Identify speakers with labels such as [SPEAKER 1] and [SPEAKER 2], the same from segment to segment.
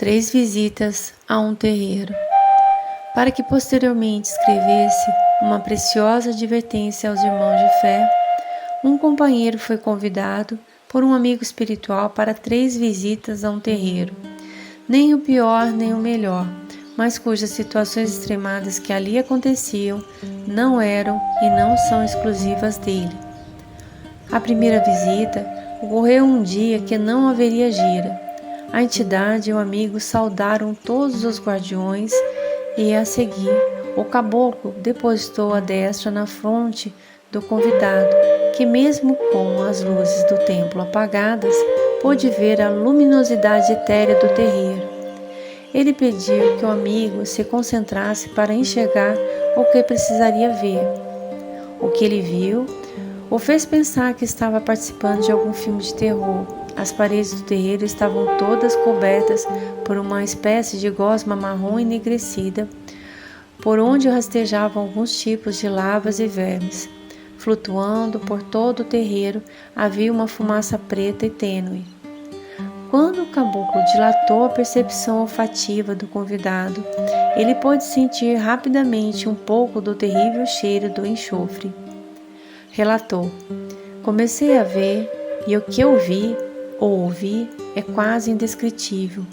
[SPEAKER 1] 3 visitas a um terreiro, para que posteriormente escrevesse uma preciosa advertência aos irmãos de fé. Um companheiro foi convidado por um amigo espiritual para 3 visitas a um terreiro, nem o pior nem o melhor, mas cujas situações extremadas que ali aconteciam não eram e não são exclusivas dele. A primeira visita ocorreu um dia que não haveria gira. A entidade e o amigo saudaram todos os guardiões e, a seguir, o caboclo depositou a destra na fronte do convidado, que mesmo com as luzes do templo apagadas, pôde ver a luminosidade etérea do terreiro. Ele pediu que o amigo se concentrasse para enxergar o que precisaria ver. O que ele viu o fez pensar que estava participando de algum filme de terror. As paredes do terreiro estavam todas cobertas por uma espécie de gosma marrom enegrecida, por onde rastejavam alguns tipos de larvas e vermes. Flutuando por todo o terreiro havia uma fumaça preta e tênue. Quando o caboclo dilatou a percepção olfativa do convidado, ele pôde sentir rapidamente um pouco do terrível cheiro do enxofre. Relatou: comecei a ver, e o que eu vi ou ouvi é quase indescritível.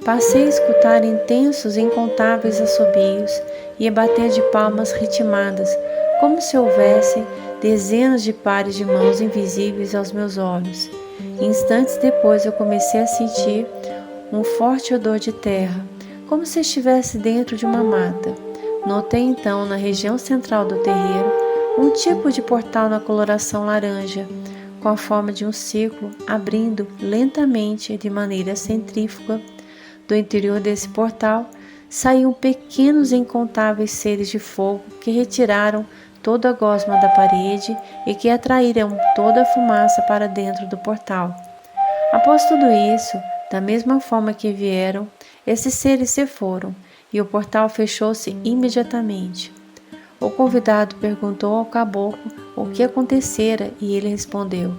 [SPEAKER 1] Passei a escutar intensos e incontáveis assobios e a bater de palmas ritmadas, como se houvesse dezenas de pares de mãos invisíveis aos meus olhos. Instantes depois eu comecei a sentir um forte odor de terra, como se estivesse dentro de uma mata. Notei então, na região central do terreiro, um tipo de portal na coloração laranja, com a forma de um círculo, abrindo lentamente de maneira centrífuga. Do interior desse portal saíam pequenos e incontáveis seres de fogo que retiraram toda a gosma da parede e que atraíram toda a fumaça para dentro do portal. Após tudo isso, da mesma forma que vieram, esses seres se foram e o portal fechou-se imediatamente. O convidado perguntou ao caboclo o que acontecera e ele respondeu: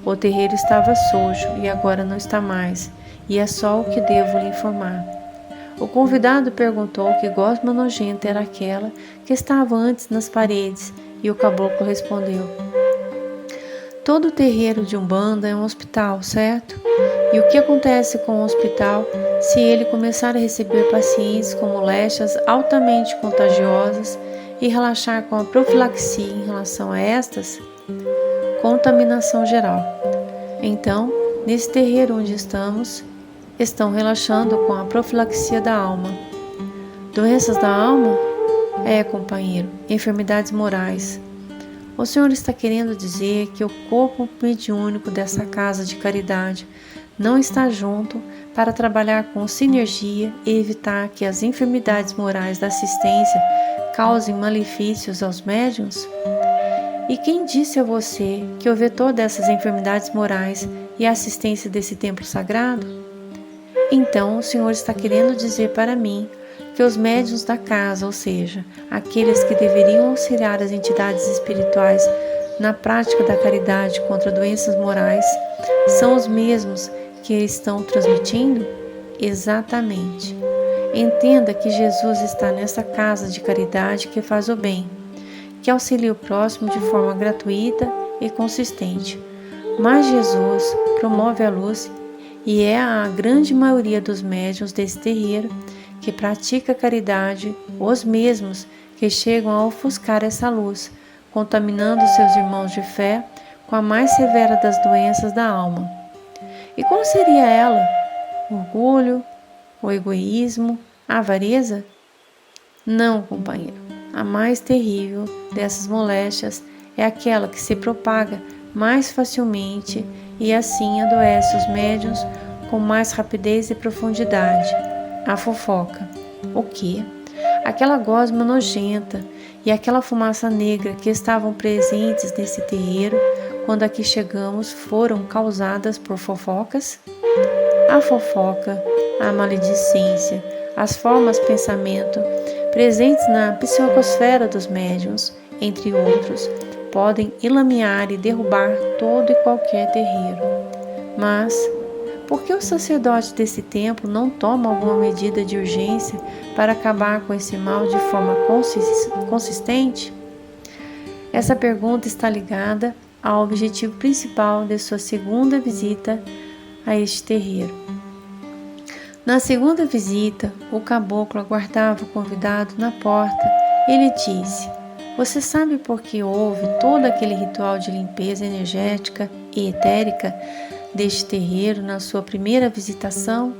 [SPEAKER 1] o terreiro estava sujo e agora não está mais, e é só o que devo lhe informar. O convidado perguntou que gosma nojenta era aquela que estava antes nas paredes, e o caboclo respondeu: todo terreiro de Umbanda é um hospital, certo? E o que acontece com o hospital se ele começar a receber pacientes com moléstias altamente contagiosas e relaxar com a profilaxia em relação a estas? Contaminação geral. Então, nesse terreiro onde estão relaxando com a profilaxia da alma. Doenças da alma? Companheiro, enfermidades morais. O Senhor está querendo dizer que o corpo mediúnico dessa casa de caridade não está junto para trabalhar com sinergia e evitar que as enfermidades morais da assistência causem malefícios aos médiuns? E quem disse a você que o vetor dessas enfermidades morais e a assistência desse templo sagrado? Então o Senhor está querendo dizer para mim que os médiuns da casa, ou seja, aqueles que deveriam auxiliar as entidades espirituais na prática da caridade contra doenças morais, são os mesmos que estão transmitindo? Exatamente. Entenda que Jesus está nessa casa de caridade que faz o bem, que auxilia o próximo de forma gratuita e consistente. Mas Jesus promove a luz e é a grande maioria dos médiuns desse terreiro que pratica a caridade, os mesmos que chegam a ofuscar essa luz, contaminando seus irmãos de fé com a mais severa das doenças da alma. E qual seria ela? O orgulho, o egoísmo, a avareza? Não, companheiro. A mais terrível dessas moléstias é aquela que se propaga mais facilmente e assim adoece os médiuns com mais rapidez e profundidade. A fofoca. O quê? Aquela gosma nojenta e aquela fumaça negra que estavam presentes nesse terreiro quando aqui chegamos foram causadas por fofocas? A fofoca, a maledicência, as formas de pensamento presentes na psicosfera dos médiuns, entre outros, podem enlamear e derrubar todo e qualquer terreiro. Mas Por que o sacerdote desse templo não toma alguma medida de urgência para acabar com esse mal de forma consistente? Essa pergunta está ligada ao objetivo principal de sua segunda visita a este terreiro. Na segunda visita, o caboclo aguardava o convidado na porta. Ele disse: "Você sabe por que houve todo aquele ritual de limpeza energética e etérica deste terreiro na sua primeira visitação?"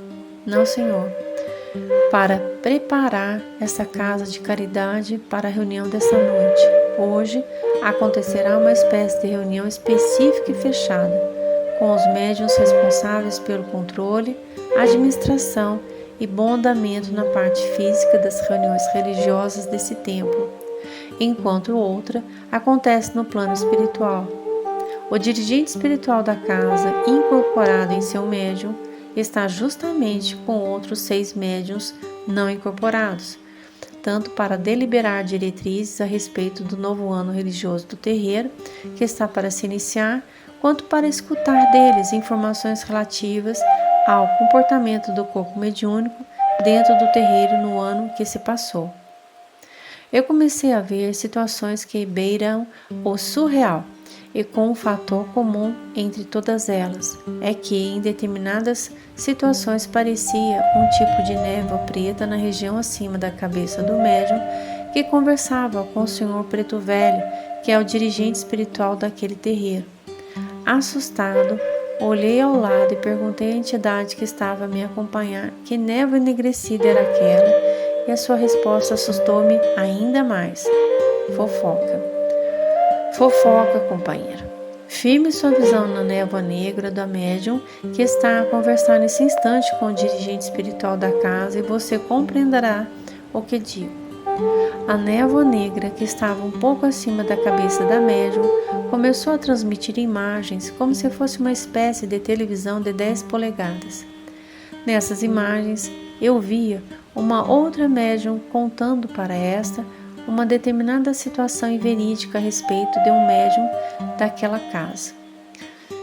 [SPEAKER 1] "Não, senhor. Para preparar essa casa de caridade para a reunião dessa noite. Hoje acontecerá uma espécie de reunião específica e fechada, com os médiuns responsáveis pelo controle, administração e bom andamento na parte física das reuniões religiosas desse templo, enquanto outra acontece no plano espiritual. O dirigente espiritual da casa, incorporado em seu médium, está justamente com outros 6 médiuns não incorporados, tanto para deliberar diretrizes a respeito do novo ano religioso do terreiro, que está para se iniciar, quanto para escutar deles informações relativas ao comportamento do corpo mediúnico dentro do terreiro no ano que se passou. Eu comecei a ver situações que beiram o surreal, e com um fator comum entre todas elas, é que em determinadas situações parecia um tipo de névoa preta na região acima da cabeça do médium que conversava com o senhor Preto Velho, que é o dirigente espiritual daquele terreiro. Assustado, olhei ao lado e perguntei à entidade que estava a me acompanhar que névoa enegrecida era aquela, e a sua resposta assustou-me ainda mais. Fofoca. Fofoca, companheiro. Firme sua visão na névoa negra da médium que está a conversar nesse instante com o dirigente espiritual da casa e você compreenderá o que digo. A névoa negra que estava um pouco acima da cabeça da médium começou a transmitir imagens como se fosse uma espécie de televisão de 10 polegadas. Nessas imagens eu via uma outra médium contando para esta uma determinada situação inverídica a respeito de um médium daquela casa.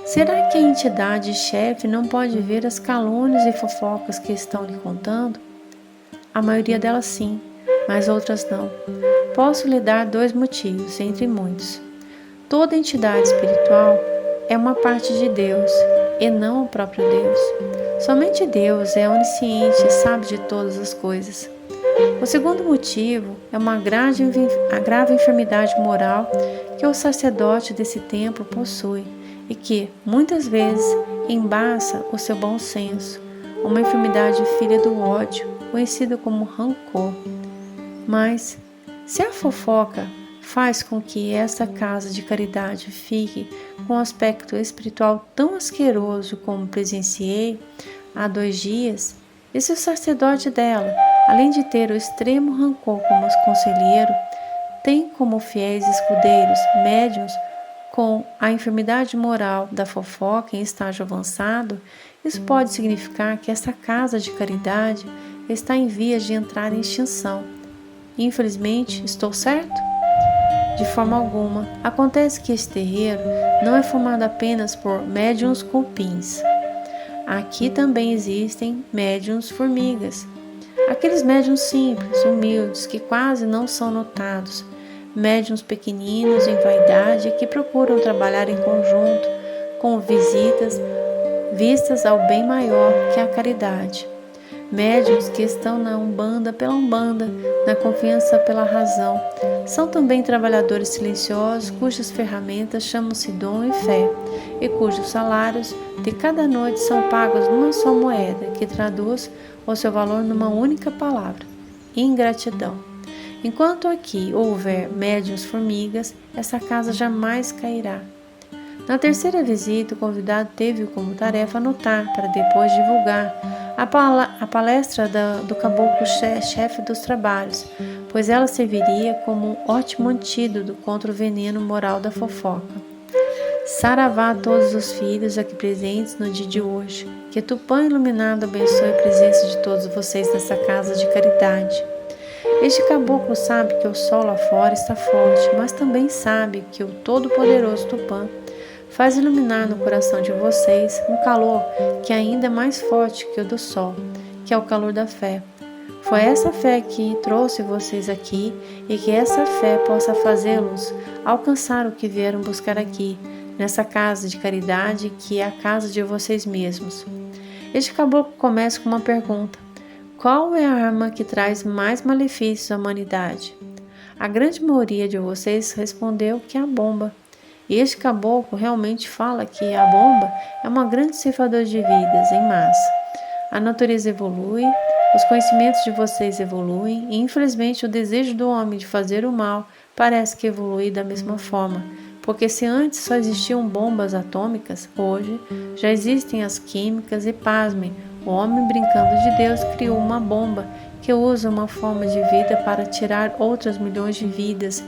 [SPEAKER 1] Será que a entidade-chefe não pode ver as calúnias e fofocas que estão lhe contando? A maioria delas sim, mas outras não. Posso lhe dar 2 motivos, entre muitos. Toda entidade espiritual é uma parte de Deus e não o próprio Deus. Somente Deus é onisciente e sabe de todas as coisas. O segundo motivo é uma grave enfermidade moral que o sacerdote desse templo possui e que, muitas vezes, embaça o seu bom senso, uma enfermidade filha do ódio, conhecida como rancor. Mas, se a fofoca faz com que essa casa de caridade fique com um aspecto espiritual tão asqueroso como presenciei há 2 dias, e se o sacerdote dela, além de ter o extremo rancor como conselheiro, tem como fiéis escudeiros médiuns com a enfermidade moral da fofoca em estágio avançado, isso pode significar que essa casa de caridade está em vias de entrar em extinção. Infelizmente, estou certo? De forma alguma. Acontece que esse terreiro não é formado apenas por médiuns cupins. Aqui também existem médiuns formigas, aqueles médiuns simples, humildes, que quase não são notados, médiuns pequeninos em vaidade que procuram trabalhar em conjunto, com vistas ao bem maior que a caridade. Médiuns que estão na Umbanda pela Umbanda, na confiança pela razão. São também trabalhadores silenciosos cujas ferramentas chamam-se dom e fé, e cujos salários de cada noite são pagos numa só moeda, que traduz o seu valor numa única palavra: ingratidão. Enquanto aqui houver médiuns formigas, essa casa jamais cairá. Na terceira visita, o convidado teve como tarefa anotar, para depois divulgar, a palestra do caboclo chefe dos trabalhos, pois ela serviria como um ótimo antídoto contra o veneno moral da fofoca. Saravá a todos os filhos aqui presentes no dia de hoje. Que Tupã iluminado abençoe a presença de todos vocês nessa casa de caridade. Este caboclo sabe que o sol lá fora está forte, mas também sabe que o Todo-Poderoso Tupã faz iluminar no coração de vocês um calor que é ainda mais forte que o do sol, que é o calor da fé. Foi essa fé que trouxe vocês aqui e que essa fé possa fazê-los alcançar o que vieram buscar aqui, nessa casa de caridade que é a casa de vocês mesmos. Este caboclo começa com uma pergunta: qual é a arma que traz mais malefícios à humanidade? A grande maioria de vocês respondeu que é a bomba. E este caboclo realmente fala que a bomba é uma grande ceifadora de vidas em massa. A natureza evolui, os conhecimentos de vocês evoluem e infelizmente o desejo do homem de fazer o mal parece que evolui da mesma forma, porque se antes só existiam bombas atômicas, hoje já existem as químicas e pasmem, o homem brincando de Deus criou uma bomba que usa uma forma de vida para tirar outras milhões de vidas,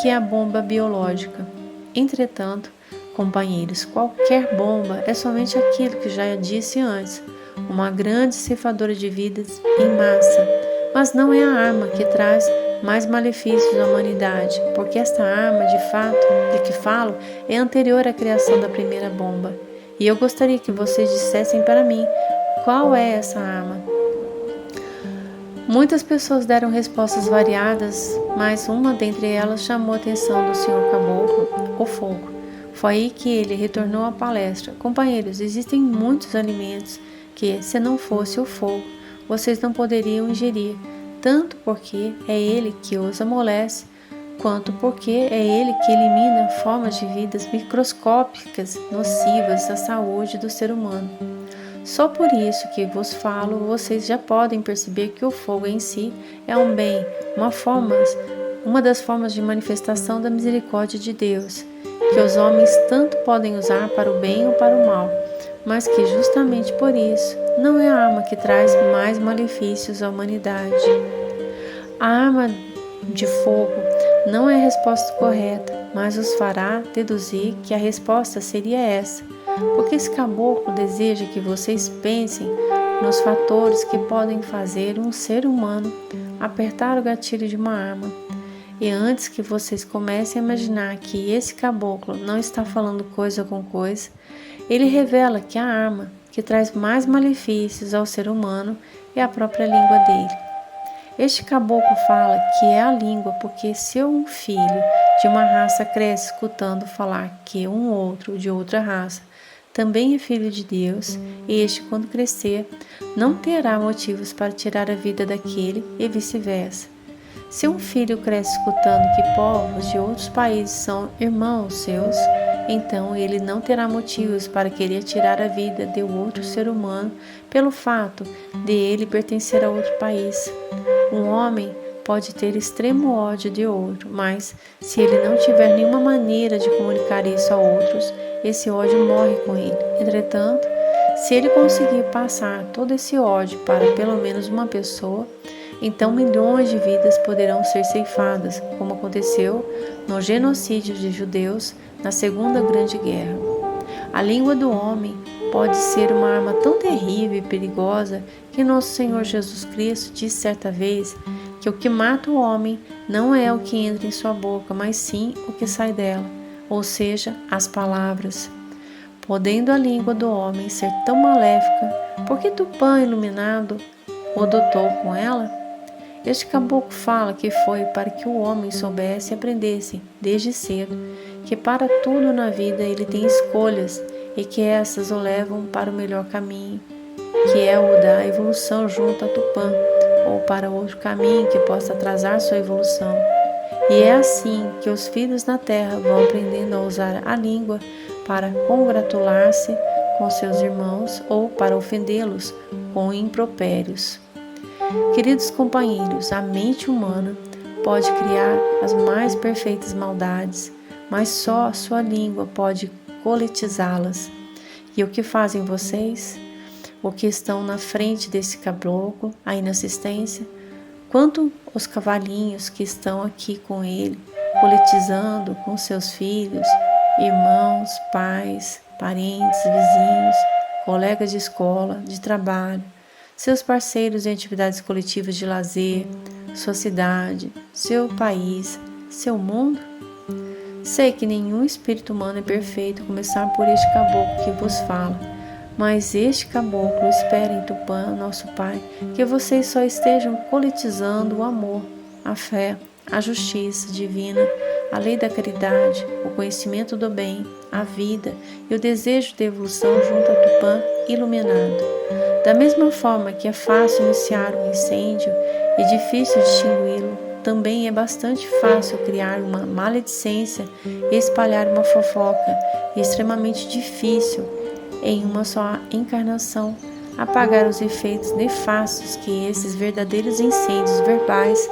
[SPEAKER 1] que é a bomba biológica. Entretanto, companheiros, qualquer bomba é somente aquilo que já disse antes, uma grande ceifadora de vidas em massa, mas não é a arma que traz mais malefícios à humanidade, porque esta arma, de fato, de que falo, é anterior à criação da primeira bomba. E eu gostaria que vocês dissessem para mim qual é essa arma. Muitas pessoas deram respostas variadas, mas uma dentre elas chamou a atenção do Sr. Caboclo, o fogo. Foi aí que ele retornou à palestra. Companheiros, existem muitos alimentos que, se não fosse o fogo, vocês não poderiam ingerir, tanto porque é ele que os amolece, quanto porque é ele que elimina formas de vidas microscópicas nocivas à saúde do ser humano. Só por isso que vos falo, vocês já podem perceber que o fogo em si é um bem, uma das formas de manifestação da misericórdia de Deus, que os homens tanto podem usar para o bem ou para o mal, mas que justamente por isso não é a arma que traz mais malefícios à humanidade. A arma de fogo não é a resposta correta, mas os fará deduzir que a resposta seria essa, porque esse caboclo deseja que vocês pensem nos fatores que podem fazer um ser humano apertar o gatilho de uma arma. E antes que vocês comecem a imaginar que esse caboclo não está falando coisa com coisa, ele revela que a arma que traz mais malefícios ao ser humano é a própria língua dele. Este caboclo fala que é a língua porque se um filho de uma raça cresce escutando falar que um outro de outra raça também é filho de Deus, este, quando crescer, não terá motivos para tirar a vida daquele e vice-versa. Se um filho cresce escutando que povos de outros países são irmãos seus, então ele não terá motivos para querer tirar a vida de outro ser humano pelo fato de ele pertencer a outro país. Um homem pode ter extremo ódio de outro, mas se ele não tiver nenhuma maneira de comunicar isso a outros, esse ódio morre com ele. Entretanto, se ele conseguir passar todo esse ódio para pelo menos uma pessoa, então milhões de vidas poderão ser ceifadas, como aconteceu no genocídio de judeus na Segunda Grande Guerra. A língua do homem pode ser uma arma tão terrível e perigosa que nosso Senhor Jesus Cristo disse certa vez que o que mata o homem não é o que entra em sua boca, mas sim o que sai dela, ou seja, as palavras. Podendo a língua do homem ser tão maléfica, por que Tupã iluminado o dotou com ela? Este caboclo fala que foi para que o homem soubesse e aprendesse, desde cedo, que para tudo na vida ele tem escolhas e que essas o levam para o melhor caminho, que é o da evolução junto a Tupã, ou para outro caminho que possa atrasar sua evolução. E é assim que os filhos na terra vão aprendendo a usar a língua para congratular-se com seus irmãos ou para ofendê-los com impropérios. Queridos companheiros, a mente humana pode criar as mais perfeitas maldades, mas só a sua língua pode coletizá-las. E o que fazem vocês? O que estão na frente desse caboclo, aí na assistência? Quanto os cavalinhos que estão aqui com ele, coletizando com seus filhos, irmãos, pais, parentes, vizinhos, colegas de escola, de trabalho, seus parceiros em atividades coletivas de lazer, sua cidade, seu país, seu mundo? Sei que nenhum espírito humano é perfeito, começar por este caboclo que vos fala. Mas este caboclo espera em Tupã, nosso Pai, que vocês só estejam politizando o amor, a fé, a justiça divina, a lei da caridade, o conhecimento do bem, a vida e o desejo de evolução junto a Tupã iluminado. Da mesma forma que é fácil iniciar um incêndio e difícil extingui-lo, também é bastante fácil criar uma maledicência e espalhar uma fofoca, e extremamente difícil, em uma só encarnação, apagar os efeitos nefastos que esses verdadeiros incêndios verbais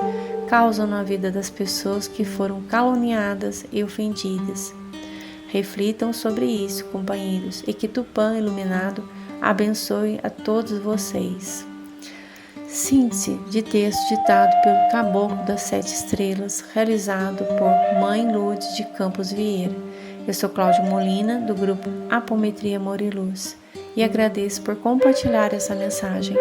[SPEAKER 1] causam na vida das pessoas que foram caluniadas e ofendidas. Reflitam sobre isso, companheiros, e que Tupã iluminado abençoe a todos vocês. Síntese de texto ditado pelo Caboclo das Sete Estrelas, realizado por Mãe Lourdes de Campos Vieira. Eu sou Cláudio Molina, do grupo Apometria Amor e Luz, e agradeço por compartilhar essa mensagem.